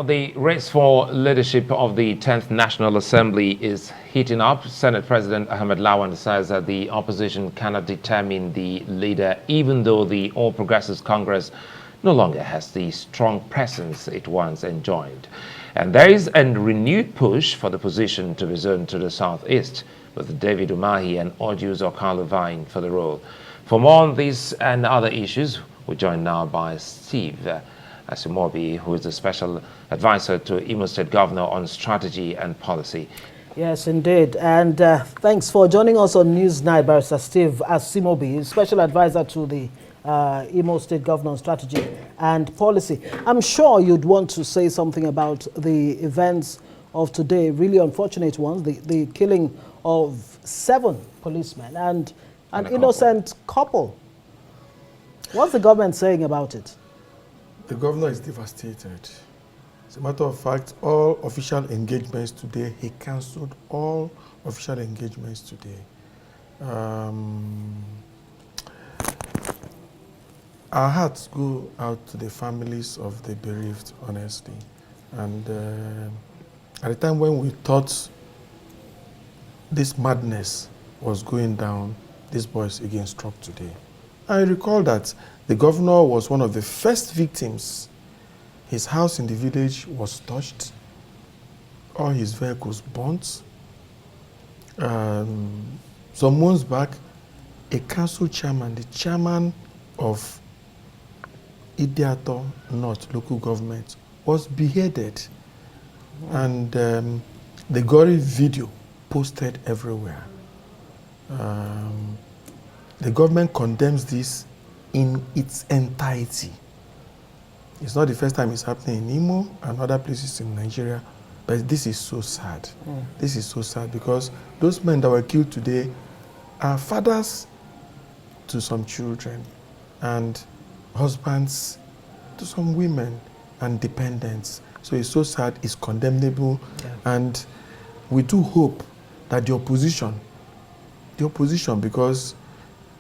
Now, the race for leadership of the 10th National Assembly is heating up. Senate President Ahmed Lawan says that the opposition cannot determine the leader, even though the All Progressives Congress no longer has the strong presence it once enjoyed. And there is a renewed push for the position to be zoned to the southeast, with David Umahi and Odius Okalo vying for the role. For more on these and other issues, we're joined now by Steve Asimobi, who is the special advisor to Imo State Governor on strategy and policy. Yes, indeed. And thanks for joining us on Newsnight, Barrister Steve Asimobi, special advisor to the Imo State Governor on strategy and policy. I'm sure you'd want to say something about the events of today, really unfortunate ones, the killing of 7 policemen and an innocent couple. What's the government saying about it? The governor is devastated. As a matter of fact, all official engagements today, he cancelled all official engagements today. Our hearts go out to the families of the bereaved, honestly. And at the time when we thought this madness was going down, these boys again struck today. I recall that the governor was one of the first victims. His house in the village was touched, all his vehicles burnt. Some months back, a council chairman, the chairman of Idiato North local government, was beheaded. And the gory video posted everywhere. The government condemns this in its entirety. It's not the first time it's happening in Imo and other places in Nigeria, but this is so sad. This is so sad because those men that were killed today are fathers to some children and husbands to some women and dependents. So it's so sad, it's condemnable, and we do hope that the opposition, because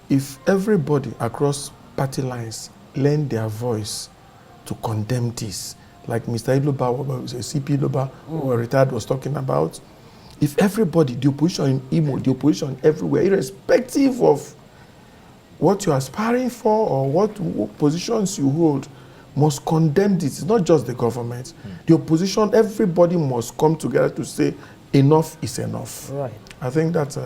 if everybody across party lines lend their voice to condemn this, like Mr. Iloba, CP Iloba, who retired, was talking about, if everybody, the opposition in Imo, the opposition everywhere, irrespective of what you're aspiring for or what positions you hold, must condemn this. It's not just the government. The opposition, everybody must come together to say enough is enough. Right. I think that's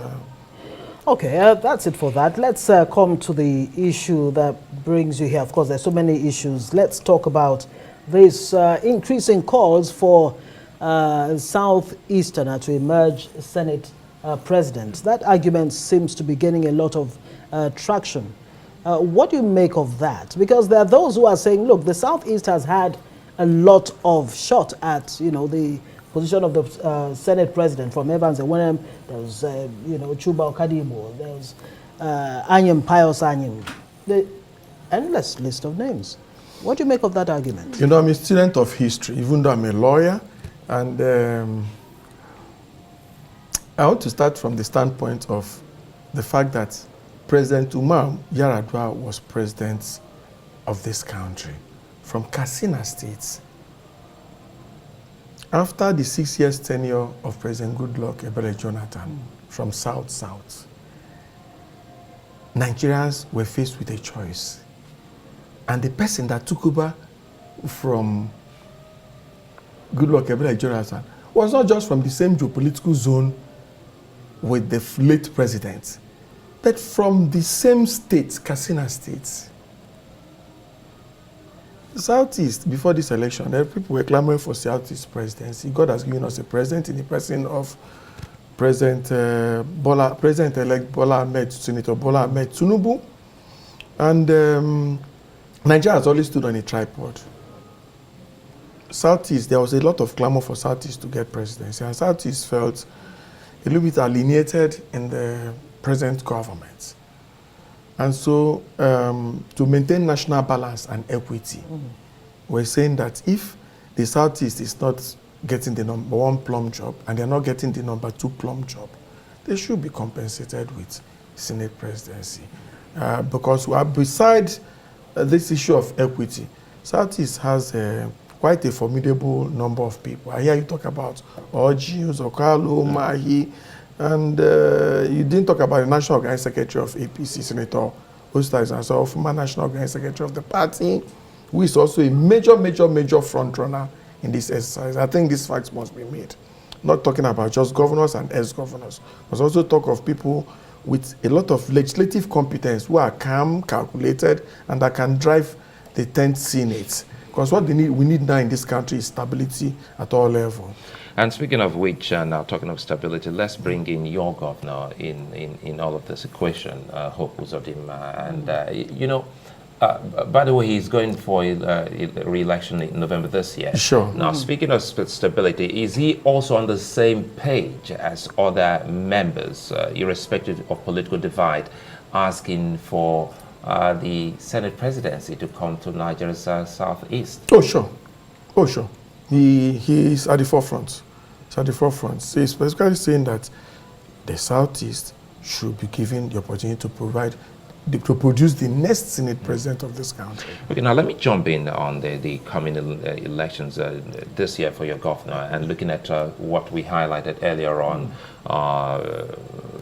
Okay, that's it for that. Let's come to the issue that brings you here. Of course, there's so many issues. Let's talk about this increasing calls for Southeasterner to emerge Senate president. That argument seems to be gaining a lot of traction. What do you make of that? Because there are those who are saying, look, the Southeast has had a lot of shot at, the position of the Senate president, from Evans and Wenham. There was, Chuba Okadibo. There was Anyim, Pius Anyim. The endless list of names. What do you make of that argument? I'm a student of history, even though I'm a lawyer. And I want to start from the standpoint of the fact that President Umar Yar'Adua was president of this country from Katsina State. After the 6 years tenure of President Goodluck Ebele Jonathan from South, Nigerians were faced with a choice. And the person that took over from Goodluck Ebele Jonathan was not just from the same geopolitical zone with the late president, but from the same state, Katsina State. Southeast, before this election, people were clamoring for Southeast presidency. God has given us a president in the person of President-elect Bola Ahmed, Senator Bola Ahmed Tinubu. And Nigeria has always stood on a tripod. Southeast, there was a lot of clamor for Southeast to get presidency, and Southeast felt a little bit alienated in the present government. And so, to maintain national balance and equity, we're saying that if the Southeast is not getting the #1 plum job and they're not getting the #2 plum job, they should be compensated with Senate presidency. Because beside this issue of equity, Southeast has quite a formidable number of people. I hear you talk about Orjius, Okalo, Mahi, and you didn't talk about the National Organizing Secretary of APC, Senator Osta is also former National Organizing Secretary of the party, who is also a major front runner in this exercise. I think these facts must be made. Not talking about just governors and ex-governors, but also talk of people with a lot of legislative competence who are calm, calculated, and that can drive the 10th Senate. Because what we need now in this country is stability at all levels. And speaking of which, now talking of stability, let's bring in your governor in all of this equation, Hope Uzodimma. And, you know, by the way, he's going for re-election in November this year. Sure. Now, speaking of stability, is he also on the same page as other members, irrespective of political divide, asking for the Senate presidency to come to Nigeria's southeast? Oh, sure. Oh, sure. He is at the forefront. He's at the forefront. So he's basically saying that the southeast should be given the opportunity to to produce the next Senate president of this country. Okay, now let me jump in on the coming elections this year for your governor, and looking at what we highlighted earlier on,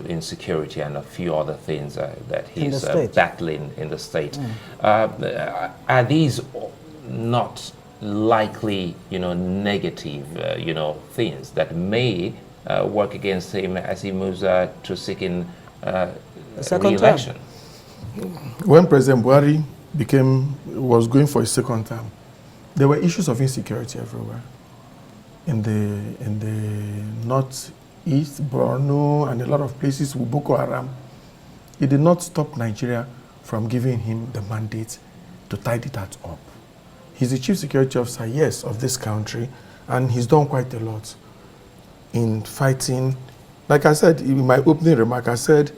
insecurity and a few other things that he's battling in the state. Are these not likely, negative, things that may work against him as he moves to seeking re-election? When President Buhari was going for his second term, there were issues of insecurity everywhere. In the northeast, Borno, and a lot of places with Boko Haram. It did not stop Nigeria from giving him the mandate to tidy that up. He's the chief security officer, yes, of this country, and he's done quite a lot in fighting. Like I said in my opening remark, I said,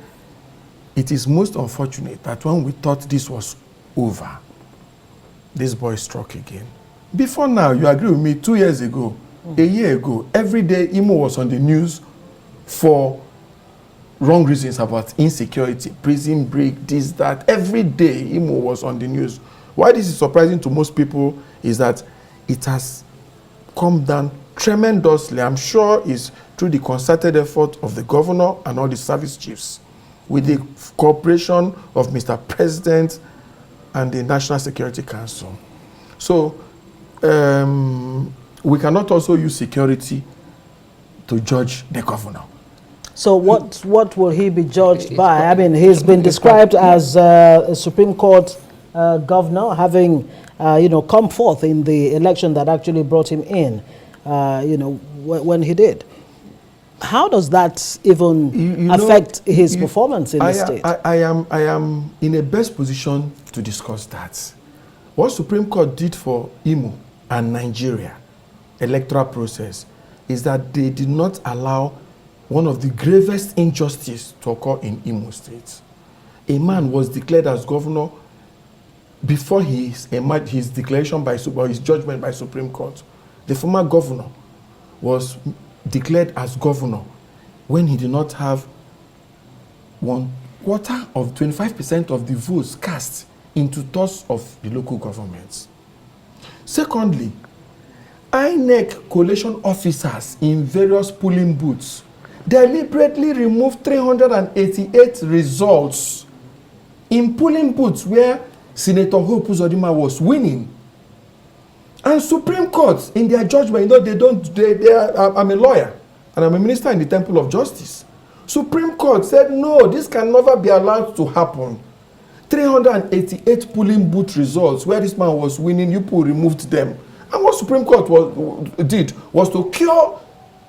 it is most unfortunate that when we thought this was over, this boy struck again. Before now, you agree with me, 2 years ago, a year ago, every day Imo was on the news for wrong reasons about insecurity, prison break, this, that. Every day Imo was on the news. Why this is surprising to most people is that it has come down tremendously. I'm sure it's through the concerted effort of the governor and all the service chiefs, with the cooperation of Mr. President and the National Security Council. So we cannot also use security to judge the governor. So what will he be judged by? I mean, he's been described as a Supreme Court governor, having come forth in the election that actually brought him in, when he did. How does that even affect his performance in the state? I am in a best position to discuss that. What Supreme Court did for Imo and Nigeria electoral process is that they did not allow one of the gravest injustices to occur in Imo State. A man was declared as governor before his declaration his judgment by Supreme Court. The former governor was declared as governor when he did not have 1/4 of 25% of the votes cast into those of the local governments. Secondly, INEC collation officers in various polling booths deliberately removed 388 results in polling booths where Senator Hope Uzodimma was winning. And Supreme Court, in their judgment, I'm a lawyer and I'm a minister in the Temple of Justice. Supreme Court said, no, this can never be allowed to happen. 388 polling booth results where this man was winning, you people removed them. And what Supreme Court did was to cure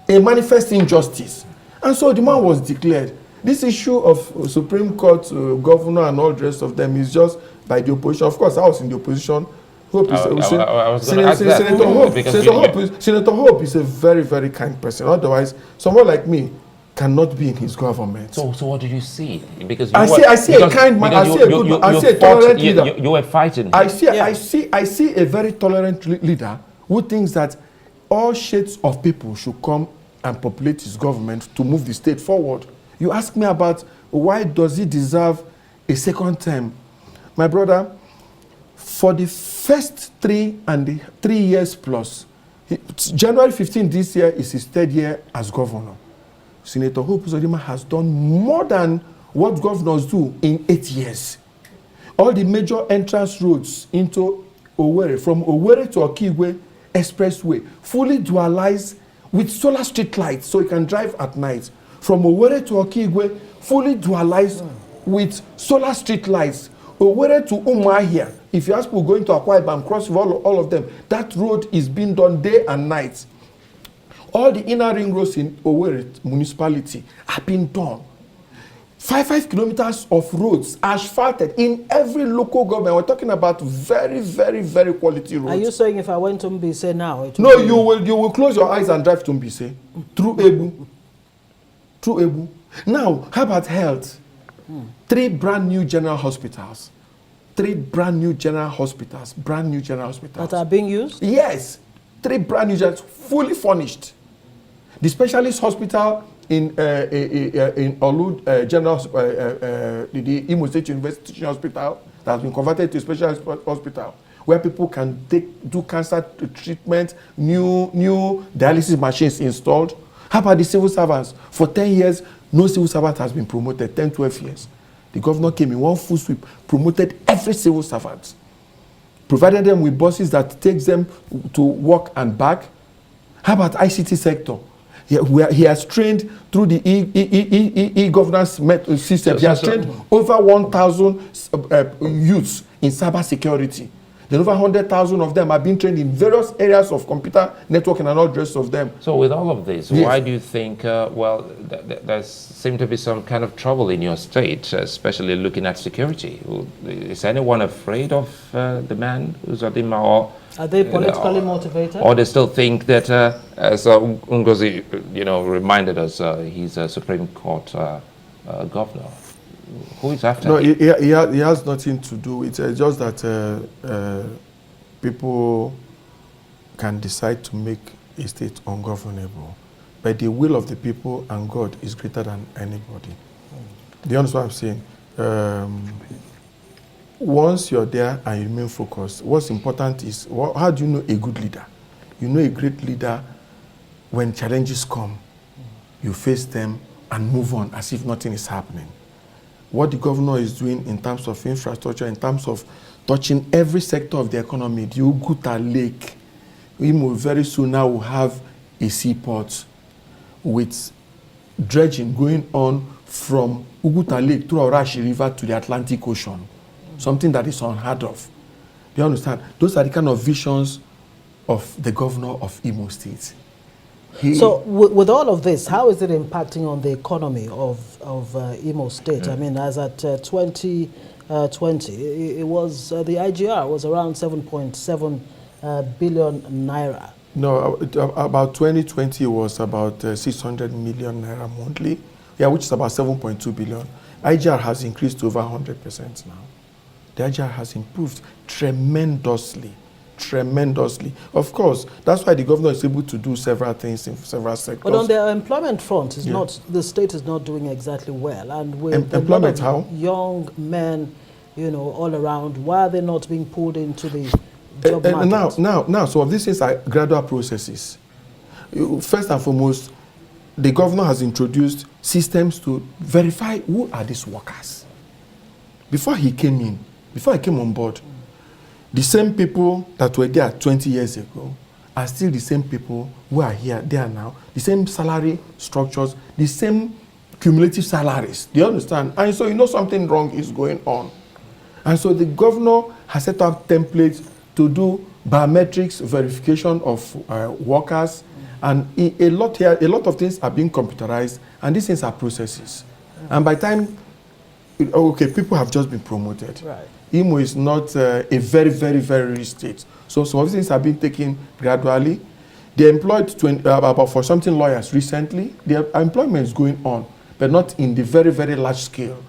a manifest injustice. And so the man was declared. This issue of Supreme Court governor and all the rest of them is just by the opposition. Of course, I was in the opposition. Senator Hope is a very, very kind person. Otherwise, someone like me cannot be in his government. So what do you see? Because I see a kind man. I see a good man. I see a tolerant leader. You were fighting him. I see a very tolerant leader who thinks that all shades of people should come and populate his government to move the state forward. You ask me about why does he deserve a second term? My brother, for the first 3 years plus, January 15 this year is his 3rd year as governor. Senator Hope Uzodimma has done more than what governors do in 8 years. All the major entrance roads into Owerri, from Owerri to Okigwe Expressway, fully dualized with solar street lights so you can drive at night. From Owerri to Okigwe, fully dualized with solar street lights. Owerri to Umuahia, if you ask people going to Akwa Ibom, cross all of them, that road is being done day and night. All the inner ring roads in Owerri municipality have been done. 5 kilometers of roads asphalted in every local government. We're talking about very, very, very quality roads. Are you saying if I went to Mbise now? No, you will close your eyes and drive to Mbise through Ebu. Through Ebu. Now, how about health? 3 brand new general hospitals. 3 brand new general hospitals. Brand new general hospitals. That are being used? Yes. 3 brand new general, fully furnished. The specialist hospital in Olu General, the Imo State University Hospital, that has been converted to a specialist hospital, where people can do cancer treatment, new dialysis machines installed. How about the civil servants? For 10 years, no civil servant has been promoted, 10, 12 years. The governor came in one full sweep, promoted every civil servant, provided them with buses that takes them to work and back. How about ICT sector? He has trained through the e-governance system. He has trained over 1,000 youths in cyber security. Then over 100,000 of them have been trained in various areas of computer networking and all the rest of them. So with all of this, yes, why do you think, there seems to be some kind of trouble in your state, especially looking at security? Is anyone afraid of the man, Uzodimma, or are they politically motivated? Or they still think that, as Ngozi, reminded us, he's a Supreme Court governor. Who is after No, him? he has nothing to do with it. It's just that people can decide to make a state ungovernable. But the will of the people and God is greater than anybody. Do you understand what I'm saying? Once you're there and you remain focused, what's important is, how do you know a good leader? You know a great leader when challenges come. You face them and move on as if nothing is happening. What the governor is doing in terms of infrastructure, in terms of touching every sector of the economy, the Uguta Lake, very soon now will have a seaport with dredging going on from Uguta Lake through Arashi River to the Atlantic Ocean. Something that is unheard of. Do you understand? Those are the kind of visions of the governor of Imo State. So with all of this, how is it impacting on the economy of Imo State? I mean, as at 2020, it was the IGR was around 7.7 billion naira. No, about 2020 it was about 600 million naira monthly, which is about 7.2 billion. IGR has increased to over 100% now. The IGR has improved tremendously. Of course, that's why the governor is able to do several things in several sectors. But on the employment front, the state is not doing exactly well. And with employment, how? Young men, all around, why are they not being pulled into the job market? Now, some of these things are gradual processes. First and foremost, the governor has introduced systems to verify who are these workers. Before he came on board, the same people that were there 20 years ago are still the same people who are there now. The same salary structures, the same cumulative salaries. Do you understand? And so something wrong is going on. And so the governor has set up templates to do biometrics verification of workers, and a lot of things are being computerized, and these things are processes. And by the time, people have just been promoted. Right. Imo is not a very, very, very rich state. So some of these things have been taken gradually. They employed about for something lawyers recently. Their employment is going on, but not in the very, very large scale,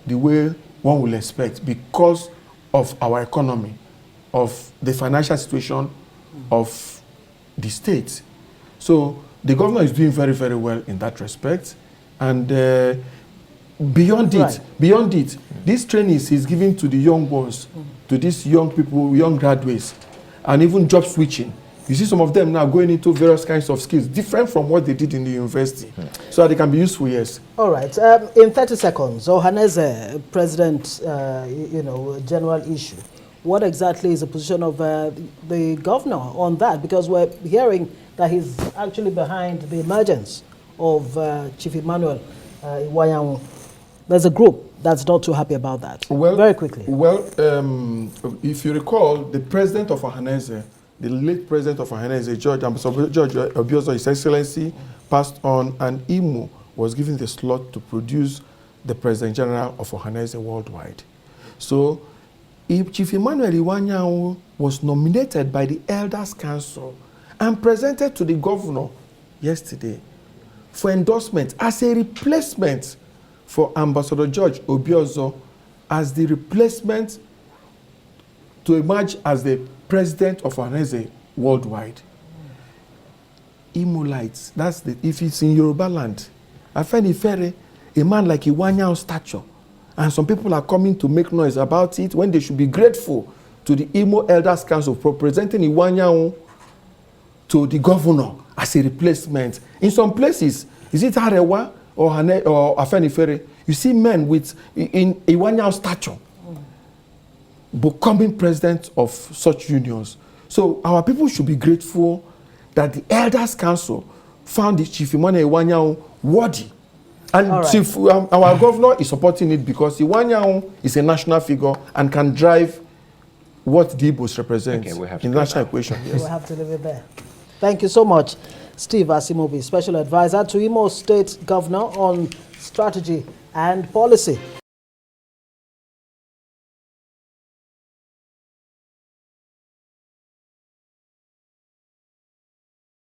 the way one will expect, because of our economy, of the financial situation of the state. So the governor is doing very, very well in that respect. And beyond it, this training is given to the young ones to these young people, young graduates, and even job switching. You see some of them now going into various kinds of skills, different from what they did in the university, so that they can be useful, yes. All right. In 30 seconds, Ohanaeze, President, general issue. What exactly is the position of the governor on that? Because we're hearing that he's actually behind the emergence of Chief Emmanuel Iwanyanwu. There's a group that's not too happy about that. Well, very quickly. Well, if you recall, the president of Ohanaeze, the late president of Ohanaeze, George Obiozo, His Excellency, passed on, and Imo was given the slot to produce the President General of Ohanaeze worldwide. So, if Chief Emmanuel Iwanyanwu was nominated by the Elders Council and presented to the governor yesterday for endorsement as a replacement for Ambassador George Obiozo as the replacement to emerge as the president of Ohanaeze worldwide. Imolites, that's the, if it's in Yoruba land, Afenifere, a man like Iwanyanwu's stature, and some people are coming to make noise about it when they should be grateful to the Imo Elders Council for presenting Iwanyanwu to the governor as a replacement. In some places, is it Arewa or Afenifere, you see men with in Iwanyanwu's stature becoming president of such unions. So our people should be grateful that the Elders Council found the Chief Emmanuel Iwanyanwu worthy. And right. Chief, our governor is supporting it because Iwanyanwu is a national figure and can drive what the Igbos represent in the national equation. Yes. We'll have to leave it there. Thank you so much, Steve Asimobi, Special Advisor to Imo State Governor on Strategy and Policy.